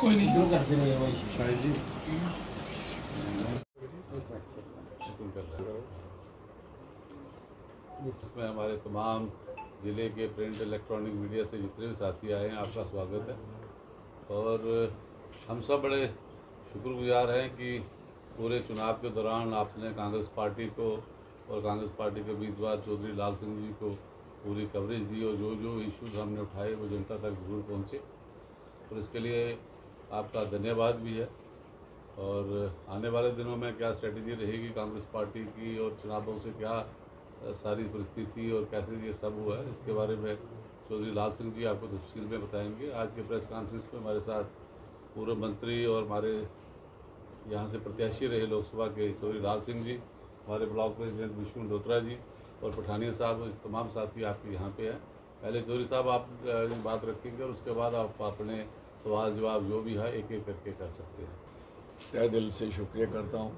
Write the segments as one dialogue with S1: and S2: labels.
S1: कोई नहीं।
S2: शाहिद जी
S3: इसमें हमारे तमाम ज़िले के प्रिंट इलेक्ट्रॉनिक मीडिया से जितने भी साथी आए हैं, आपका स्वागत है। और हम सब बड़े शुक्रगुजार हैं कि पूरे चुनाव के दौरान आपने कांग्रेस पार्टी को और कांग्रेस पार्टी के उम्मीदवार चौधरी लाल सिंह जी को पूरी कवरेज दी और जो जो इश्यूज़ हमने उठाए वो जनता तक ज़रूर पहुँचे, और इसके लिए आपका धन्यवाद भी है। और आने वाले दिनों में क्या स्ट्रेटजी रहेगी कांग्रेस पार्टी की और चुनावों से क्या सारी परिस्थिति और कैसे ये सब हुआ है, इसके बारे में चौधरी लाल सिंह जी आपको तफसील में बताएंगे। आज के प्रेस कॉन्फ्रेंस में हमारे साथ पूर्व मंत्री और हमारे यहाँ से प्रत्याशी रहे लोकसभा के चौधरी लाल सिंह जी, हमारे ब्लॉक प्रेसिडेंट विष्णु डोत्रा जी और पठानिया साहब, तमाम साथी आपके यहाँ पे हैं। पहले चौधरी साहब आप बात रखेंगे और उसके बाद आप अपने सवाल जवाब जो भी है एक एक करके कर सकते हैं।
S4: तहे दिल से शुक्रिया करता हूँ,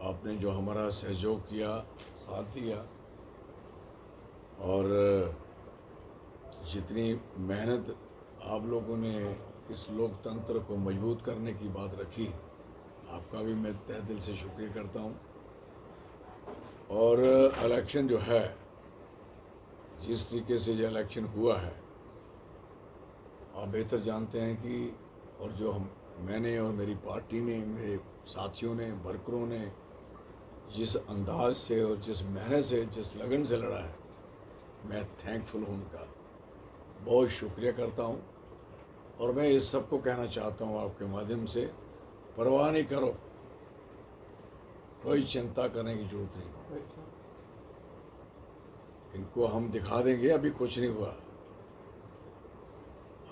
S4: आपने जो हमारा सहयोग किया, साथ दिया, और जितनी मेहनत आप लोगों ने इस लोकतंत्र को मजबूत करने की बात रखी, आपका भी मैं तहे दिल से शुक्रिया करता हूँ। और इलेक्शन जो है, जिस तरीके से ये इलेक्शन हुआ है, आप बेहतर जानते हैं कि और जो मैंने और मेरी पार्टी ने, मेरे साथियों ने, वर्करों ने जिस अंदाज से और जिस मेहनत से, जिस लगन से लड़ा है, मैं थैंकफुल हूँ उनका, बहुत शुक्रिया करता हूँ। और मैं इस सबको कहना चाहता हूँ आपके माध्यम से, परवाह नहीं करो, कोई चिंता करने की जरूरत नहीं, इनको हम दिखा देंगे, अभी कुछ नहीं हुआ,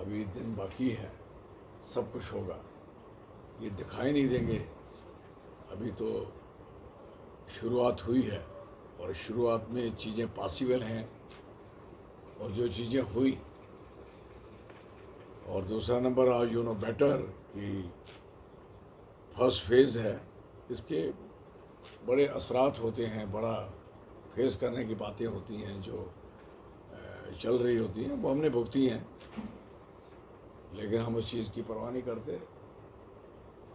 S4: अभी दिन बाकी है, सब कुछ होगा, ये दिखाई नहीं देंगे, अभी तो शुरुआत हुई है। और शुरुआत में चीज़ें पॉसिबल हैं, और जो चीज़ें हुई, और दूसरा नंबर, आज यू नो बेटर कि फर्स्ट फेज़ है, इसके बड़े असरात होते हैं, बड़ा फेस करने की बातें होती हैं जो चल रही होती हैं, वो हमने भुगती हैं, लेकिन हम उस चीज़ की परवाह नहीं करते।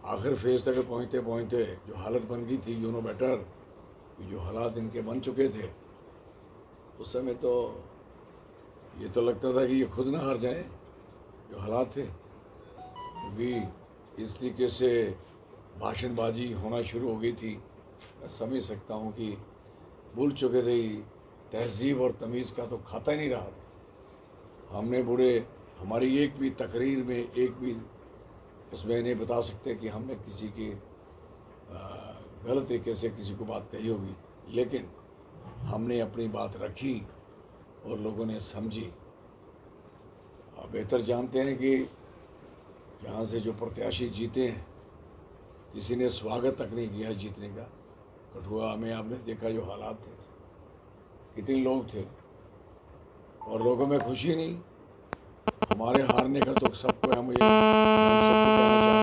S4: आखिर फेज़ तक पहुँचते पहुँचते जो हालत बन गई थी, यू नो बेटर, जो हालात इनके बन चुके थे, उस समय तो ये तो लगता था कि ये खुद ना हार जाए, जो हालात थे, क्योंकि इस तरीके से भाषणबाजी होना शुरू हो गई थी। मैं समझ सकता हूँ कि भूल चुके थे, तहजीब और तमीज़ का तो खाता ही नहीं रहा था। हमने बूढ़े, हमारी एक भी तकरीर में, एक भी उसमें नहीं बता सकते कि हमने किसी की गलत तरीके से किसी को बात कही होगी, लेकिन हमने अपनी बात रखी और लोगों ने समझी। आप बेहतर जानते हैं कि यहाँ से जो प्रत्याशी जीते हैं, किसी ने स्वागत तक नहीं किया जीतने का। कठुआ में आपने देखा जो हालात थे, कितने लोग थे, और लोगों में खुशी नहीं। हमारे हारने का तो सबको हम सबको कहना चाहता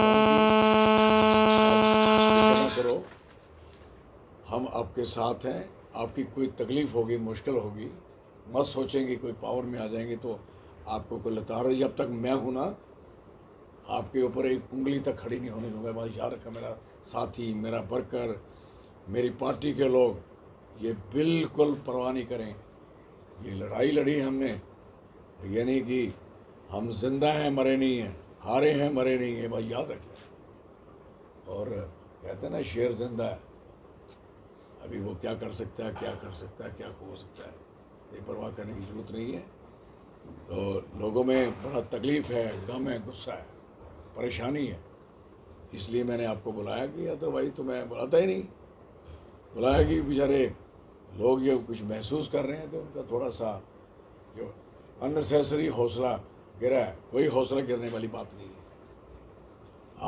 S4: हूँ कि करो, हम आपके साथ हैं। आपकी कोई तकलीफ़ होगी, मुश्किल होगी, मत सोचेंगे कोई पावर में आ जाएंगे तो आपको कोई लताड़, जब तक मैं हूँ ना, आपके ऊपर एक उंगली तक खड़ी नहीं होने दूंगा। भाई यार का मेरा साथी, मेरा वर्कर, मेरी पार्टी के लोग, ये बिल्कुल परवाह नहीं करें। ये लड़ाई लड़ी हमने, ये नहीं कि हम जिंदा हैं मरे नहीं हैं, हारे हैं मरे नहीं हैं, भाई याद रखें। और कहते हैं ना, शेर जिंदा है, अभी वो क्या कर सकता है, क्या कर सकता है, क्या हो सकता है, ये परवाह करने की ज़रूरत नहीं है। तो लोगों में बड़ा तकलीफ़ है, गम है, गुस्सा है, परेशानी है, इसलिए मैंने आपको बुलाया कि अदरवाइज तो मैं बुलाता ही नहीं। बुलाया कि बेचारे लोग ये कुछ महसूस कर रहे हैं, तो उनका थोड़ा सा जो अननेसेसरी हौसला गिरा है, कोई हौसला गिरने वाली बात नहीं है।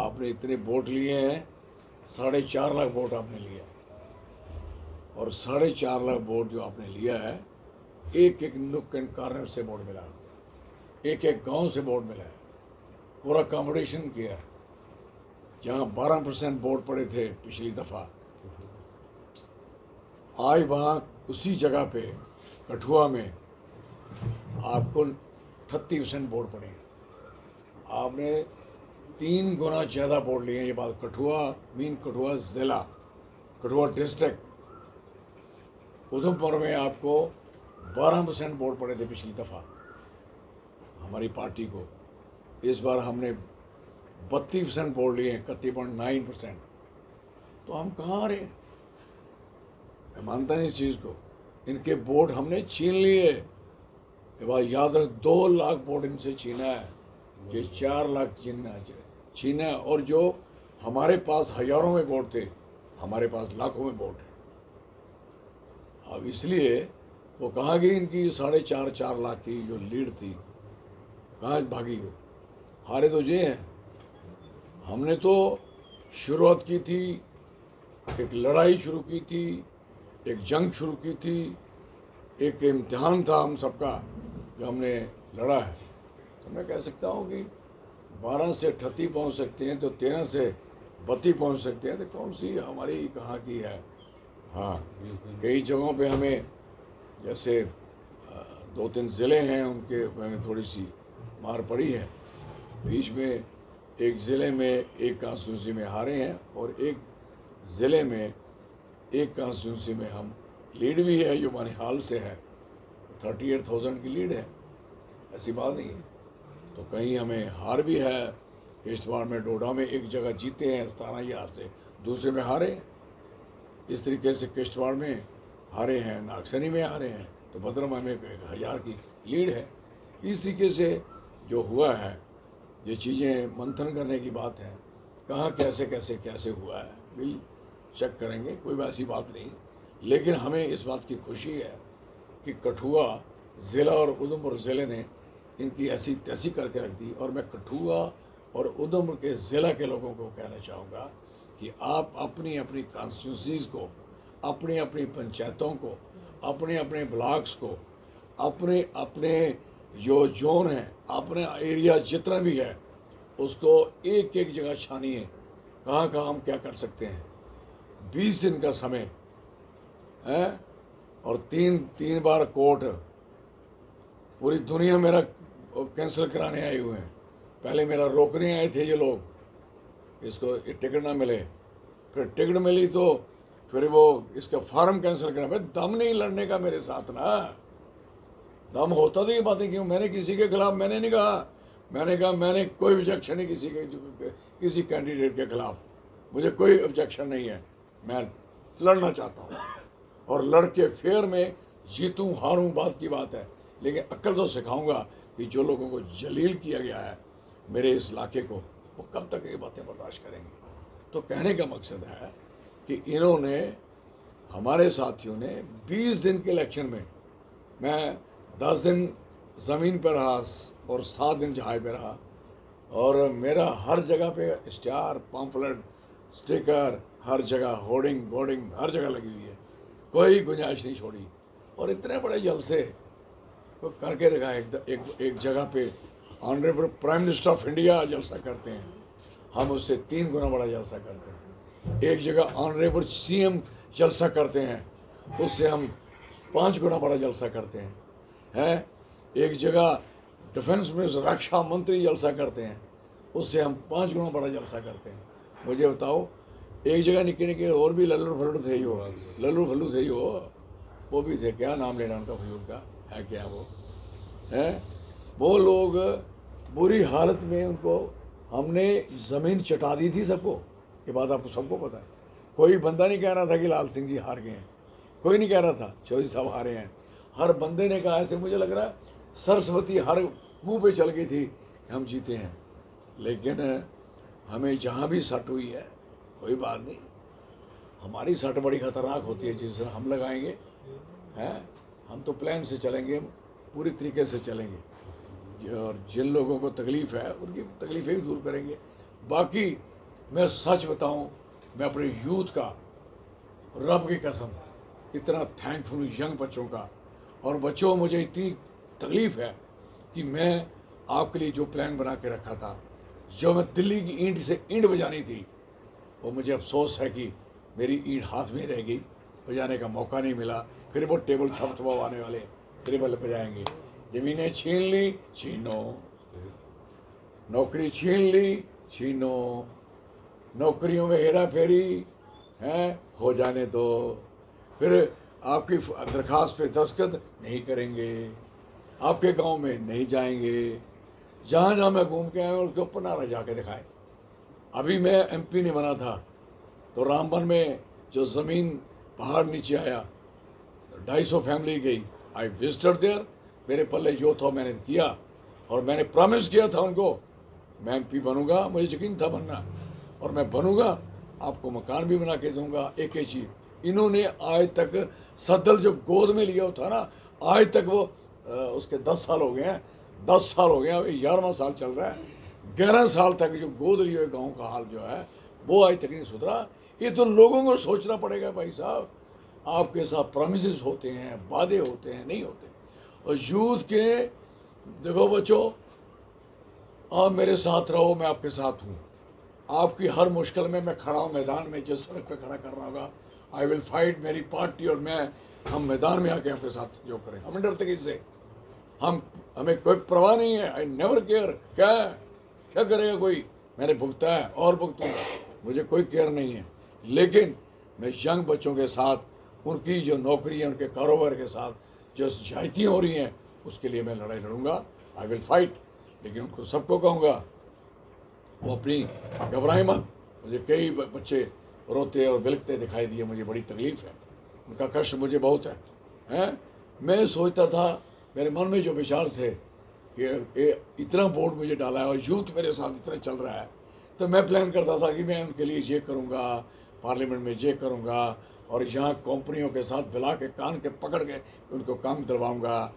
S4: आपने इतने वोट लिए हैं, 4.5 लाख वोट आपने लिया, और 4.5 लाख वोट जो आपने लिया है, एक एक नुक एंड कॉर्नर से वोट मिला, एक एक गांव से वोट मिला है, पूरा कंपटीशन किया है। जहाँ 12% वोट पड़े थे पिछली दफ़ा, आज वहाँ उसी जगह पे कठुआ में आपको 38% वोट पड़े हैं। आपने 3 गुना ज़्यादा वोट लिए हैं। ये बात कठुआ कठुआ ज़िला, कठुआ डिस्ट्रिक्ट, उधमपुर में आपको 12% वोट पड़े थे पिछली दफ़ा हमारी पार्टी को। इस बार हमने 32% वोट लिए हैं, 31.9%। तो हम कहाँ आ रहे हैं? मैं मानता नहीं इस चीज़ को। इनके वोट हमने छीन लिए। ये बात याद है, 2 लाख वोट इनसे छीना है, ये 4 लाख छीना है। और जो हमारे पास हजारों में वोट थे, हमारे पास लाखों में वोट है। अब इसलिए वो कहाँ गई इनकी 4.5 लाख की जो लीड थी, कहाँ भागी वो? हारे तो ये हैं। हमने तो शुरुआत की थी, एक लड़ाई शुरू की थी, एक जंग शुरू की थी, एक इम्तिहान था हम सबका जो हमने लड़ा है। तो मैं कह सकता हूँ कि 12 से 38 पहुँच सकते हैं, तो 13 से 32 पहुँच सकते हैं। तो कौन सी हमारी कहाँ की है? हाँ, कई जगहों पे हमें, जैसे 2-3 ज़िले हैं, उनके हमें थोड़ी सी मार पड़ी है। बीच में एक ज़िले में एक कॉन्स्टिट्यूंसी में हारे हैं, और एक ज़िले में एक कॉन्स्टिट्यूंसी में हम लीड भी है, जो माने हाल से है, 38,000 की लीड है, ऐसी बात नहीं है। तो कहीं हमें हार भी है। किश्तवाड़ में, डोडा में एक जगह जीते हैं 17,000 से, दूसरे में हारे हैं। इस तरीके से किश्तवाड़ में हारे हैं, नागसनी में हारे हैं, तो भद्रमा में 1,000 की लीड है। इस तरीके से जो हुआ है, ये चीज़ें मंथन करने की बात है, कहाँ कैसे हुआ है, बिल चेक करेंगे, कोई वैसी बात नहीं। लेकिन हमें इस बात की खुशी है कि कठुआ ज़िला और उधमपुर ज़िले ने इनकी ऐसी तैसी करके रख दी। और मैं कठुआ और उधमपुर के ज़िला के लोगों को कहना चाहूँगा कि आप अपनी अपनी कॉन्स्टिट्यूंसीज़ को, अपनी अपनी पंचायतों को, अपने अपने ब्लॉक्स को, अपने अपने जो जोन है, अपने एरिया जितना भी है, उसको एक एक जगह छानिए, कहाँ कहाँ हम क्या कर सकते हैं। 20 दिन का समय है, और तीन बार कोर्ट, पूरी दुनिया मेरा कैंसिल कराने आए हुए हैं। पहले मेरा रोकने आए थे ये लोग, इसको ये टिकट ना मिले, फिर टिकट मिली तो फिर वो इसका फार्म कैंसिल करा। भाई दम नहीं लड़ने का मेरे साथ ना, दम होता तो ये बातें क्यों? मैंने किसी के खिलाफ मैंने नहीं कहा, मैंने कहा मैंने कोई ऑब्जेक्शन नहीं किसी कैंडिडेट के खिलाफ, मुझे कोई ऑब्जेक्शन नहीं है, मैं लड़ना चाहता हूँ, और लड़के फेयर में जीतूँ हारूँ बात की बात है। लेकिन अक्ल तो सिखाऊंगा कि जो लोगों को जलील किया गया है मेरे इस इलाके को, वो कब तक ये बातें बर्दाश्त करेंगे। तो कहने का मकसद है कि इन्होंने, हमारे साथियों ने 20 दिन के इलेक्शन में, मैं 10 दिन ज़मीन पर रहा और 7 दिन जहाज़ पे रहा, और मेरा हर जगह पे स्टार, पम्फलेट, स्टिकर, हर जगह होर्डिंग बोर्डिंग हर जगह लगी हुई है, कोई गुंजाइश नहीं छोड़ी। और इतने बड़े जलसे तो करके दिखा। एक जगह पे honourable prime minister of India जलसा करते हैं, हम उससे 3 गुना बड़ा जलसा करते हैं। एक जगह ऑनरेबल सीएम जलसा करते हैं, उससे हम 5 गुना बड़ा जलसा करते हैं। एक जगह डिफेंस मिनिस्टर, रक्षा मंत्री जलसा करते हैं, उससे हम 5 गुना बड़ा जलसा करते हैं। मुझे बताओ, एक जगह निके निके और भी लल्लू फल्लू थे, वो भी थे, क्या नाम लेना उनका, फजूल का है क्या वो है। वो लोग बुरी हालत में, उनको हमने ज़मीन चटा दी थी सबको, ये बात आपको सबको पता है। कोई बंदा नहीं कह रहा था कि लाल सिंह जी हार गए हैं, कोई नहीं कह रहा था चौधरी साहब हारे हैं। हर बंदे ने कहा, ऐसे मुझे लग रहा है सरस्वती हर मुंह पे चल गई थी कि हम जीते हैं। लेकिन हमें जहाँ भी सट हुई है, कोई बात नहीं, हमारी सट बड़ी ख़तरनाक होती है, जिसे हम लगाएंगे हैं। हम तो प्लान से चलेंगे, पूरी तरीके से चलेंगे, और जिन लोगों को तकलीफ़ है उनकी तकलीफ़ें भी दूर करेंगे। बाकी मैं सच बताऊं, मैं अपने यूथ का, रब की कसम, इतना थैंकफुल हूँ यंग बच्चों का। और बच्चों, मुझे इतनी तकलीफ़ है कि मैं आपके लिए जो प्लान बना के रखा था, जो मैं दिल्ली की ईंट से ईंट बजानी थी, वो मुझे अफसोस है कि मेरी ईंट हाथ में रह गई, बजाने का मौका नहीं मिला। फिर वो टेबल थपथपाने वाले टेबल बजाएंगे, ज़मीनें छीन ली, छीनो। नौकरी छीन ली, छीनो। नौकरियों में हेरा फेरी है, हो जाने दो। फिर आपकी दरख्वास्त पे दस्तखत नहीं करेंगे, आपके गांव में नहीं जाएंगे। जहाँ जहाँ मैं घूम के आया हूँ उसके ऊपर नारा जाके दिखाए। अभी मैं एमपी नहीं बना था तो रामबन में जो ज़मीन पहाड़ नीचे आया, 250 फैमिली गई, आई विजिटेड देयर। मेरे पल्ले जो था मैंने किया और मैंने प्रॉमिस किया था उनको, मैं एमपी बनूंगा, मुझे यकीन था बनना और मैं बनूंगा, आपको मकान भी बना के दूंगा। एक चीज इन्होंने आज तक सदल जो गोद में लिया था ना, आज तक वो उसके 10 साल हो गए हैं, 10 साल हो गए हैं, 11वां साल चल रहा है। 11 साल तक जो गोद लिया गाँव का हाल जो है वो आज तक नहीं सुधरा। ये तो लोगों को सोचना पड़ेगा भाई साहब। आपके साथ प्रॉमिसेस होते हैं, वादे होते हैं, नहीं होते। और यूथ के देखो बच्चों, आप मेरे साथ रहो, मैं आपके साथ हूँ। आपकी हर मुश्किल में मैं खड़ा हूँ मैदान में, जिस सड़क पे खड़ा करना होगा आई विल फाइट। मेरी पार्टी और मैं, हम मैदान में आके आपके साथ जो करें, हम डरते किससे? हमें कोई परवाह नहीं है। I never care. क्या करेगा कोई? मैंने भुगता है और भुगतूंगा, मुझे कोई केयर नहीं है। लेकिन मैं यंग बच्चों के साथ, उनकी जो नौकरी है, उनके कारोबार के साथ जो ज्यादतियाँ हो रही हैं, उसके लिए मैं लड़ाई लड़ूंगा। I will fight. लेकिन उनको सबको कहूँगा वो अपनी घबराए मत। मुझे कई बच्चे रोते और बिलखते दिखाई दिए, मुझे बड़ी तकलीफ़ है, उनका कष्ट मुझे बहुत है। मैं सोचता था, मेरे मन में जो विचार थे कि इतना वोट मुझे डाला है और यूथ मेरे साथ इतना चल रहा है, तो मैं प्लान करता था कि मैं उनके लिए ये करूँगा, पार्लियामेंट में ये करूँगा और यहाँ कंपनियों के साथ मिला के कान के पकड़ के उनको काम दिलवाऊँगा।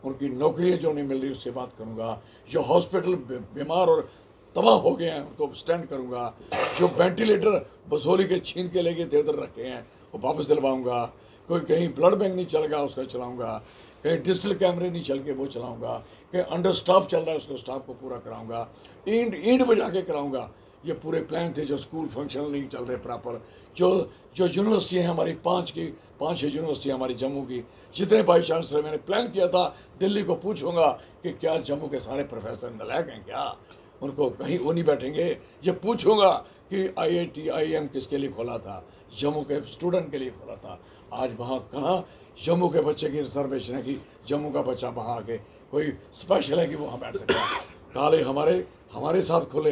S4: उनकी नौकरियाँ जो नहीं मिल रही उससे बात करूँगा। जो हॉस्पिटल बीमार और तबाह हो गए हैं उनको स्टैंड करूँगा। जो वेंटिलेटर बसोली के छीन के लेके थे उधर रखे हैं वो वापस दिलवाऊँगा। कोई कहीं ब्लड बैंक नहीं चल गया उसका चलाऊँगा, कहीं डिजिटल कैमरे नहीं चल के वो चलाऊँगा, कहीं अंडर स्टाफ चल रहा है उसको स्टाफ को पूरा कराऊँगा, ईंट बजा के कराऊँगा। ये पूरे प्लान थे। जो स्कूल फंक्शनल नहीं चल रहे प्रॉपर, जो यूनिवर्सिटी हैं हमारी, 5 यूनिवर्सिटी हमारी जम्मू की, जितने बाई चांसलर मैंने प्लान किया था, दिल्ली को पूछूंगा कि क्या जम्मू के सारे प्रोफेसर नलायक हैं क्या? उनको कहीं वो नहीं बैठेंगे। ये पूछूंगा कि IIT IIM किसके लिए खोला था? जम्मू के स्टूडेंट के लिए खोला था। आज वहाँ कहाँ जम्मू के बच्चे की रिजर्वेशन है कि जम्मू का बच्चा वहाँ आके कोई स्पेशल है कि वहाँ बैठ सकता है? काले हमारे साथ खुले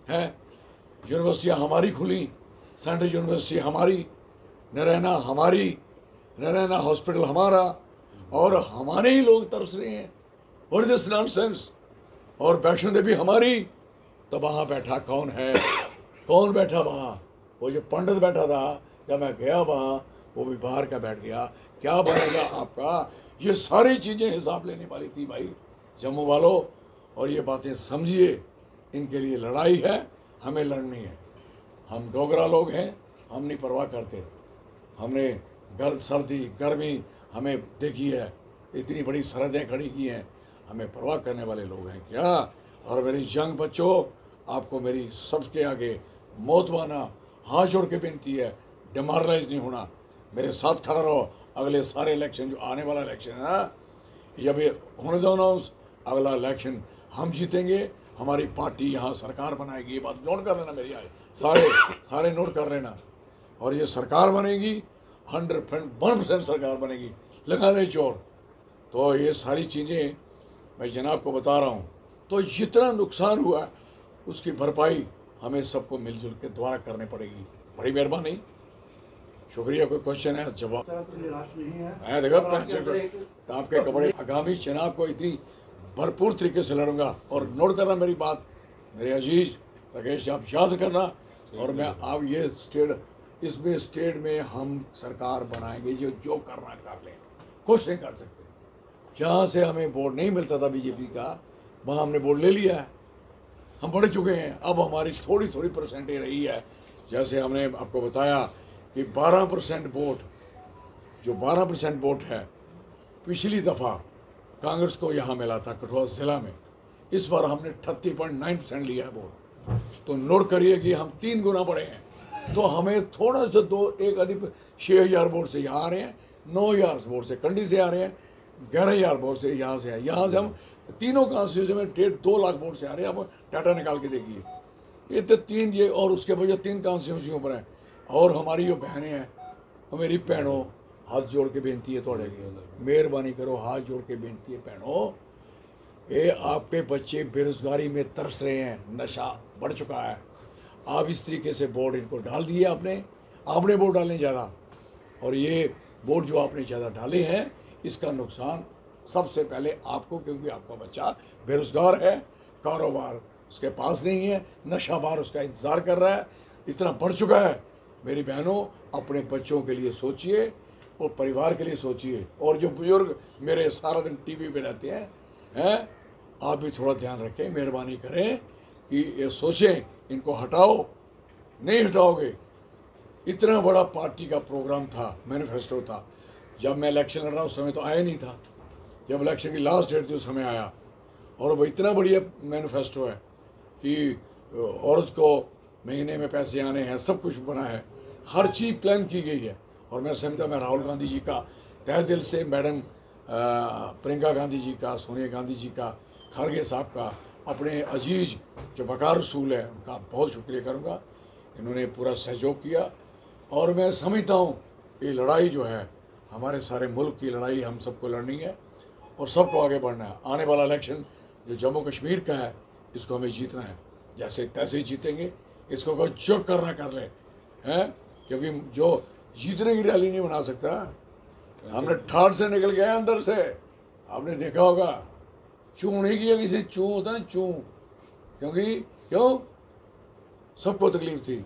S4: हैं, यूनिवर्सिटियाँ हमारी खुली, सेंट्रल यूनिवर्सिटी हमारी, नरैना हॉस्पिटल हमारा, और हमारे ही लोग तरस रहे हैं। What is this nonsense? और वैष्णो देवी हमारी, तो वहाँ बैठा कौन है? कौन बैठा वहाँ? वो जो पंडित बैठा था, जब मैं गया वहाँ वो भी बाहर का बैठ गया। क्या बनेगा आपका? ये सारी चीज़ें हिसाब लेने वाली थी भाई जम्मू वालों। और ये बातें समझिए, इनके लिए लड़ाई है, हमें लड़नी है। हम डोगरा लोग हैं, हम नहीं परवाह करते। हमने सर्दी गर्मी हमें देखी है, इतनी बड़ी सरहदें खड़ी की हैं, हमें परवाह करने वाले लोग हैं क्या? और मेरी यंग बच्चों, आपको मेरी सबके आगे मौतवाना हाथ जोड़ के विनती है, डिमोरलाइज नहीं होना, मेरे साथ खड़ा रहो। अगले सारे इलेक्शन जो आने वाला इलेक्शन है ना, जब ये होने दो अनाउंस, अगला इलेक्शन हम जीतेंगे, हमारी पार्टी यहाँ सरकार बनाएगी। ये बात नोट कर लेना मेरी, आए सारे नोट कर लेना। और ये सरकार बनेगी, 101% सरकार बनेगी, लगा दे जोर। तो ये सारी चीज़ें मैं जनाब को बता रहा हूँ। तो जितना नुकसान हुआ उसकी भरपाई हमें सबको मिलजुल के दोबारा करनी पड़ेगी। बड़ी मेहरबानी, शुक्रिया। कोई क्वेश्चन है? जवाब मैं देखो आपके कपड़े। आगामी चुनाव को इतनी भरपूर तरीके से लड़ूंगा। और नोट करना मेरी बात, मेरे अजीज राकेश, आप याद करना। और मैं आप ये स्टेट में हम सरकार बनाएंगे, जो करना कर लें, कुछ नहीं कर सकते। जहाँ से हमें वोट नहीं मिलता था बीजेपी का, वहाँ हमने वोट ले लिया है, हम बढ़ चुके हैं। अब हमारी थोड़ी परसेंटेज रही है। जैसे हमने आपको बताया कि 12% वोट, जो 12% वोट है पिछली दफ़ा कांग्रेस को यहाँ मिला था कठुआ ज़िला में, इस बार हमने 38.9% लिया है वोट। तो नोट करिए कि हम 3 गुना बढ़े हैं। तो हमें थोड़ा सा एक अधिक 6,000 वोट से यहाँ आ रहे हैं, 9,000 वोट से कंडी से आ रहे हैं, 11,000 वोट से यहाँ से हम तीनों कॉन्स्टिट्यूशन में 1.5-2 लाख वोट से आ रहे हैं। आप डाटा निकाल के देखिए, ये तो 3 ये और उसके वजह 3 कॉन्स्टिट्यूंसियों पर है। और हमारी जो बहनें हैं, और मेरी भैनों, हाथ जोड़ के बेनती है थोड़े की, मेहरबानी करो, हाथ जोड़ के बेनती है भैनों, ये आपके बच्चे बेरोजगारी में तरस रहे हैं, नशा बढ़ चुका है। आप इस तरीके से वोट इनको डाल दिए, आपने वोट डालने ज़्यादा, और ये वोट जो आपने ज़्यादा डाले हैं, इसका नुकसान सबसे पहले आपको, क्योंकि आपका बच्चा बेरोजगार है, कारोबार उसके पास नहीं है, नशा बार उसका इंतज़ार कर रहा है, इतना बढ़ चुका है। मेरी बहनों, अपने बच्चों के लिए सोचिए और परिवार के लिए सोचिए। और जो बुजुर्ग मेरे सारा दिन टीवी पे रहते हैं, आप भी थोड़ा ध्यान रखें, मेहरबानी करें कि ये सोचें, इनको हटाओ, नहीं हटाओगे। इतना बड़ा पार्टी का प्रोग्राम था, मैनिफेस्टो था। जब मैं इलेक्शन लड़ रहा उस समय तो आया नहीं था, जब इलेक्शन की लास्ट डेट थी उस समय आया। और वो इतना बढ़िया मैनिफेस्टो है कि औरत को महीने में पैसे आने हैं, सब कुछ बना है, हर चीज़ प्लान की गई है। और मैं समझता, मैं राहुल गांधी जी का तहे दिल से, मैडम प्रियंका गांधी जी का, सोनिया गांधी जी का, खड़गे साहब का, अपने अजीज जो वकार रसूल है, उनका बहुत शुक्रिया करूँगा। इन्होंने पूरा सहयोग किया। और मैं समझता हूँ ये लड़ाई जो है, हमारे सारे मुल्क की लड़ाई हम सबको लड़नी है और सबको आगे बढ़ना है। आने वाला इलेक्शन जो जम्मू कश्मीर का है, इसको हमें जीतना है, जैसे तैसे ही जीतेंगे। इसको कोई जो करना कर ले, हैं, क्योंकि जो जीतने की रैली नहीं बना सकता। हमने ठाठ से निकल गए अंदर से, आपने देखा होगा, चूं नहीं किया किसी, चूं होता है चूं, क्यों सबको तकलीफ थी,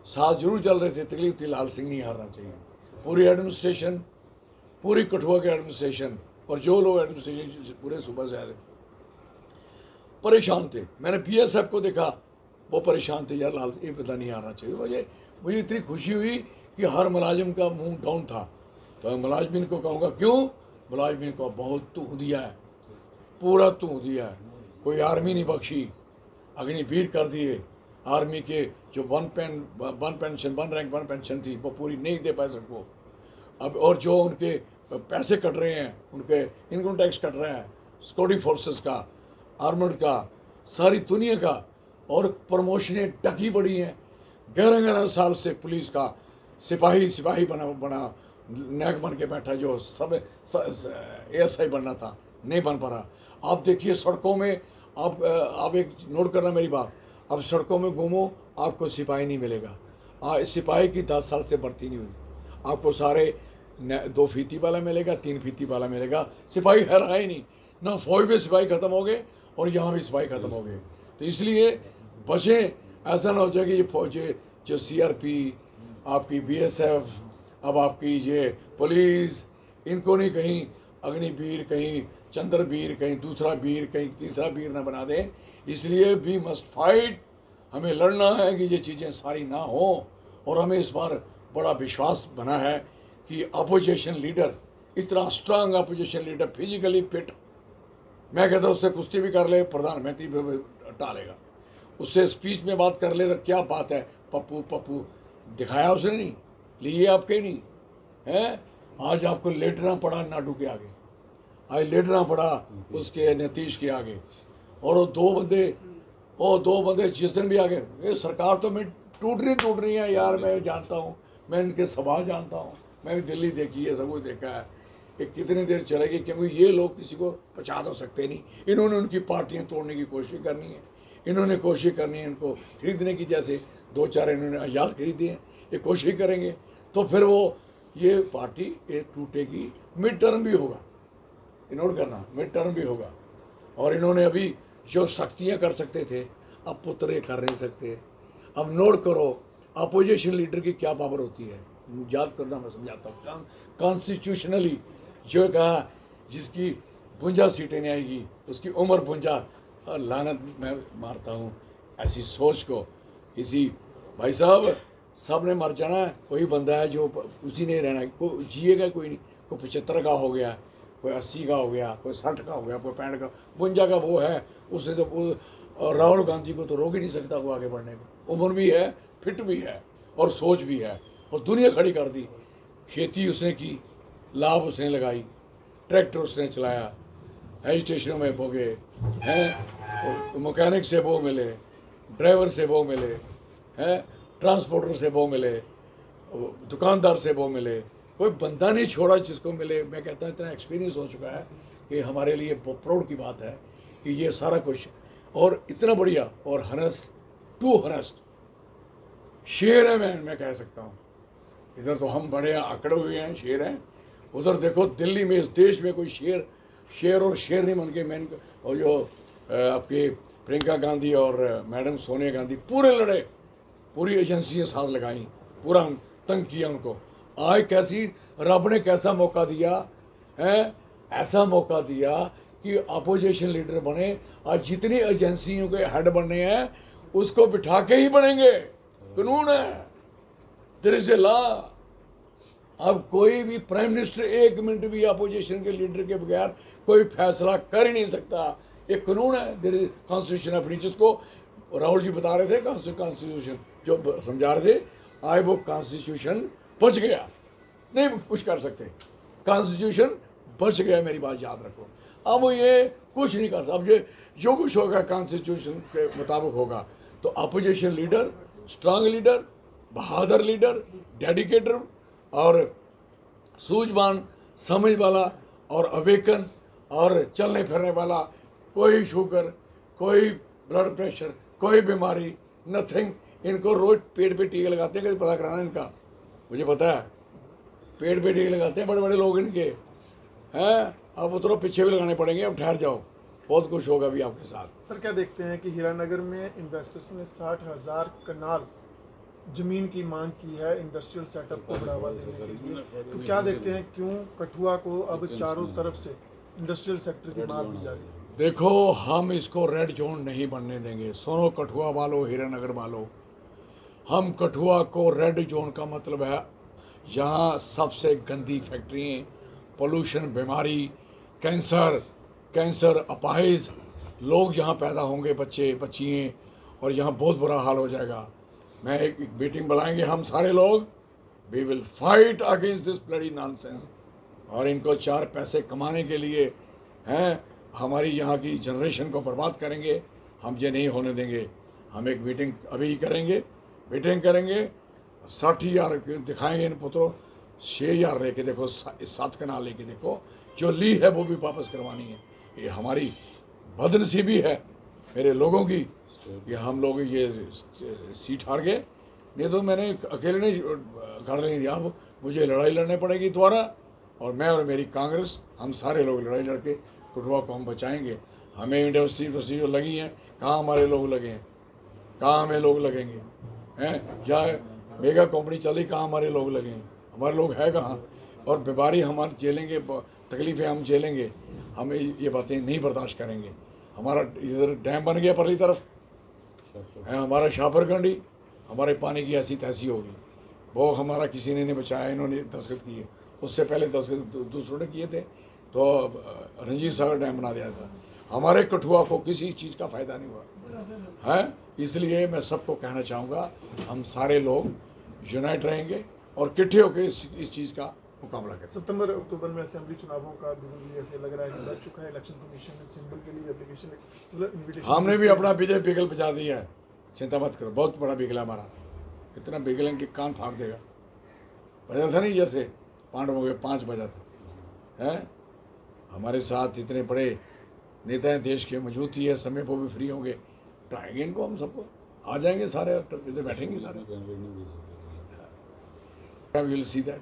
S4: साथ जरूर चल रहे थे, तकलीफ थी, लाल सिंह नहीं हारना चाहिए। पूरी एडमिनिस्ट्रेशन, पूरी कठुआ के एडमिनिस्ट्रेशन और जो लोग एडमिनिस्ट्रेशन पूरे सुबह से आए परेशान थे। मैंने BSF को देखा, वो परेशान थे, यार लाल ये पता नहीं आना चाहिए। मुझे इतनी खुशी हुई कि हर मुलाजिम का मुंह डाउन था। तो मैं मुलाजमिन को कहूँगा, क्यों मुलाजमिन को बहुत तू दिया है, पूरा तू दिया है। कोई आर्मी नहीं बख्शी, अग्निवीर कर दिए। आर्मी के जो वन रैंक वन पेंशन थी, वो पूरी नहीं दे पाए सबको। अब और जो उनके पैसे कट रहे हैं, उनके इनकम टैक्स कट रहा है, सिक्योरिटी फोर्सेस का, आर्मर्ड का, सारी दुनिया का। और प्रमोशनें टकी पड़ी हैं। 11-11 साल से पुलिस का सिपाही बना नैक बन के बैठा, जो सब ASI बनना था, नहीं बन पा रहा। आप देखिए सड़कों में, आप एक नोट करना मेरी बात, अब सड़कों में घूमो, आपको सिपाही नहीं मिलेगा। सिपाही की 10 साल से भर्ती नहीं हुई। आपको सारे 2 फीती वाला मिलेगा, 3 फीती वाला मिलेगा, सिपाही है रहा ही नहीं। ना फौज में सिपाही ख़त्म हो गए और यहाँ भी सिपाही ख़त्म हो गए। तो इसलिए बचें, ऐसा ना हो जाए कि ये फौजें जो CRP, आपकी BSF, अब आपकी ये पुलिस, इनको नहीं कहीं अग्निवीर, कहीं चंद्रवीर, कहीं दूसरा वीर, कहीं तीसरा वीर ना बना दें। इसलिए वी मस्ट फाइट, हमें लड़ना है कि ये चीज़ें सारी ना हो। और हमें इस बार बड़ा विश्वास बना है कि अपोजिशन लीडर, इतना strong opposition leader, physically fit, मैं कहता हूँ उससे कुश्ती भी कर ले, प्रधानमंत्री भी टालेगा, उससे स्पीच में बात कर ले तो क्या बात है, पप्पू दिखाया उसने नहीं, लिए आपके नहीं हैं। आज आपको लेटना पड़ा नाडू के आगे, आज लेटना पड़ा उसके नीतीश के आगे। और वो दो बंदे जिस दिन भी आगे, ये सरकार तो मैं टूट रही है यार। मैं जानता हूँ, मैं इनके सभा जानता हूँ, मैं भी दिल्ली देखी है, सब कुछ देखा है। ये कितनी देर चलेगी, क्योंकि ये लोग किसी को पचा तो सकते नहीं। इन्होंने उनकी पार्टियाँ तोड़ने की कोशिश करनी है, इन्होंने कोशिश करनी है इनको खरीदने की, जैसे 2-4 इन्होंने आज़ाद खरीदे हैं, ये कोशिश करेंगे तो फिर वो ये पार्टी ये टूटेगी। मिड टर्म भी होगा, नोट करना, मिड टर्म भी होगा। और इन्होंने अभी जो शक्तियाँ कर सकते थे, अब पुत्र कर नहीं सकते। अब नोट करो अपोजिशन लीडर की क्या पावर होती है, याद करना, मैं समझाता हूँ। कॉन्स्टिट्यूशनली जो कहा, जिसकी 52 सीटें नहीं आएगी उसकी उम्र 52, और लानत मैं मारता हूँ ऐसी सोच को। किसी भाई साहब, सब ने मर जाना है, कोई बंदा है जो उसी ने रहना, कोई जिएगा कोई नहीं। कोई 75 का हो गया, कोई 80 का हो गया, कोई 60 का हो गया, कोई 65 का, 52 का वो है, उसे तो और राहुल गांधी को तो रोक ही नहीं सकता वो आगे बढ़ने को। उम्र भी है, फिट भी है और सोच भी है, और दुनिया खड़ी कर दी। खेती उसने की, लाभ उसने लगाई, ट्रैक्टर उसने चलाया, स्टेशनों में वो गए हैं, मैकेनिक से वो मिले, ड्राइवर से वो मिले हैं, ट्रांसपोर्टर से वो मिले, दुकानदार से वो मिले, कोई बंदा नहीं छोड़ा जिसको मिले। मैं कहता हूँ इतना एक्सपीरियंस हो चुका है कि हमारे लिए प्राउड की बात है कि ये सारा कुछ और इतना बढ़िया और हनस्ट टू हनस्ट शेर है मैं कह सकता हूँ। इधर तो हम बड़े आंकड़े हुए हैं, शेर हैं। उधर देखो दिल्ली में, इस देश में कोई शेर और शेर नहीं बन के मैन। और जो आपके प्रियंका गांधी और मैडम सोनिया गांधी पूरे लड़े, पूरी एजेंसियाँ साथ लगाई, पूरा तंग किया उनको। आज कैसी रब ने कैसा मौका दिया है, ऐसा मौका दिया कि अपोजिशन लीडर बने। आज जितनी एजेंसियों के हेड बनने हैं उसको बिठा के ही बनेंगे, कानून है, देयर इज ए लॉ। अब कोई भी प्राइम मिनिस्टर एक मिनट भी अपोजिशन के लीडर के बगैर कोई फैसला कर ही नहीं सकता। एक कानून है, देयर इज कॉन्स्टिट्यूशन अपनी, जिसको राहुल जी बता रहे थे कॉन्स्टिट्यूशन जो समझा रहे थे। आज वो कॉन्स्टिट्यूशन बच गया, नहीं कुछ कर सकते, कॉन्स्टिट्यूशन बच गया, मेरी बात याद रखो। अब वो ये कुछ नहीं कर सकता। अब ये जो कुछ होगा कॉन्स्टिट्यूशन के मुताबिक होगा। तो अपोजिशन लीडर, स्ट्रांग लीडर, बहादुर लीडर, डेडिकेटर और सूझवान समझ वाला और अवेकन और चलने फिरने वाला, कोई शुगर, कोई ब्लड प्रेशर, कोई बीमारी, नथिंग। इनको रोज पेट पे टीके लगाते हैं, कभी पता कराना इनका, मुझे पता है। पेट पे टीके लगाते हैं बड़े बड़े लोग इनके हैं। अब उतरो पीछे भी लगाने पड़ेंगे, अब ठहर जाओ, बहुत कुछ होगा भी आपके साथ।
S1: सर क्या देखते हैं कि हीरानगर में इन्वेस्टर्स ने 60,000 कनाल जमीन की मांग की है इंडस्ट्रियल सेटअप को बढ़ावा देने के लिए, तो क्या देखते हैं क्यों कठुआ को अब चारों तरफ से इंडस्ट्रियल सेक्टर की मार दी जा रही है?
S4: देखो, हम इसको रेड जोन नहीं बनने देंगे। सुनो कठुआ वालों, हीरानगर वालों, हम कठुआ को रेड जोन का मतलब है जहाँ सबसे गंदी फैक्ट्रियाँ, पोल्यूशन, बीमारी, कैंसर, अपाहिज लोग यहाँ पैदा होंगे, बच्चे बच्चियाँ, और यहाँ बहुत बुरा हाल हो जाएगा। मैं एक मीटिंग बुलाएंगे हम सारे लोग, we will fight against this bloody nonsense. और इनको चार पैसे कमाने के लिए हैं, हमारी यहाँ की जनरेशन को बर्बाद करेंगे, हम ये नहीं होने देंगे। हम एक मीटिंग अभी करेंगे, 60,000 दिखाएंगे इन पुत्रों, 6,000 लेके देखो, 7 कनाल लेके देखो, जो ली है वो भी वापस करवानी है। ये हमारी बदनसीबी है मेरे लोगों की, ये हम लोग ये सीट हार गए, नहीं तो मैंने अकेले नहीं कर लेंगे। अब मुझे लड़ाई लड़नी पड़ेगी दोबारा, और मैं और मेरी कांग्रेस, हम सारे लोग लड़ाई लड़के कठुआ को हम बचाएंगे। हमें इंडस्ट्री जो लगी हैं, कहाँ हमारे लोग लगे हैं, कहाँ हमें लोग लगेंगे हैं? क्या मेगा कंपनी चली, कहाँ हमारे लोग लगे हैं? हमारे लोग है कहाँ? और बीमारी हमारे झेलेंगे, तकलीफ़ें हम झेलेंगे, हमें ये बातें नहीं बर्दाश्त करेंगे। हमारा इधर डैम बन गया परली तरफ है, हमारा शाहपुरगंडी, हमारे पानी की ऐसी तैसी होगी, वो हमारा किसी ने नहीं बचाया, इन्होंने दस्तखत किए, उससे पहले दस्तखत दूसरों ने किए थे, तो रंजीत सागर डैम बना दिया था। हमारे कठुआ को किसी चीज़ का फ़ायदा नहीं हुआ है। इसलिए मैं सबको कहना चाहूँगा, हम सारे लोग यूनाइट रहेंगे और इकट्ठे होकर इस चीज़ का मुकाबला करें।
S1: सितंबर अक्टूबर में असेंबली चुनावों का बिल्कुल ऐसे लग रहा है कि लग चुका है। इलेक्शन कमीशन ने सिंबल के लिए एप्लीकेशन, मतलब इन्विटेशन,
S4: हमने भी अपना विजय बिगल बजा दिया है, चिंता मत करो, बहुत बड़ा बिगल है हमारा, इतना बिगल है कि कान फाड़ देगा। बजा था नहीं, जैसे पांडवों के 5 बजा था है। हमारे साथ इतने बड़े नेता हैं देश के, मजबूती है, समय पर भी फ्री होंगे, उठाएंगे इनको, हम सबको आ जाएंगे सारे, इधर बैठेंगे सारे, वी विल सी दैट।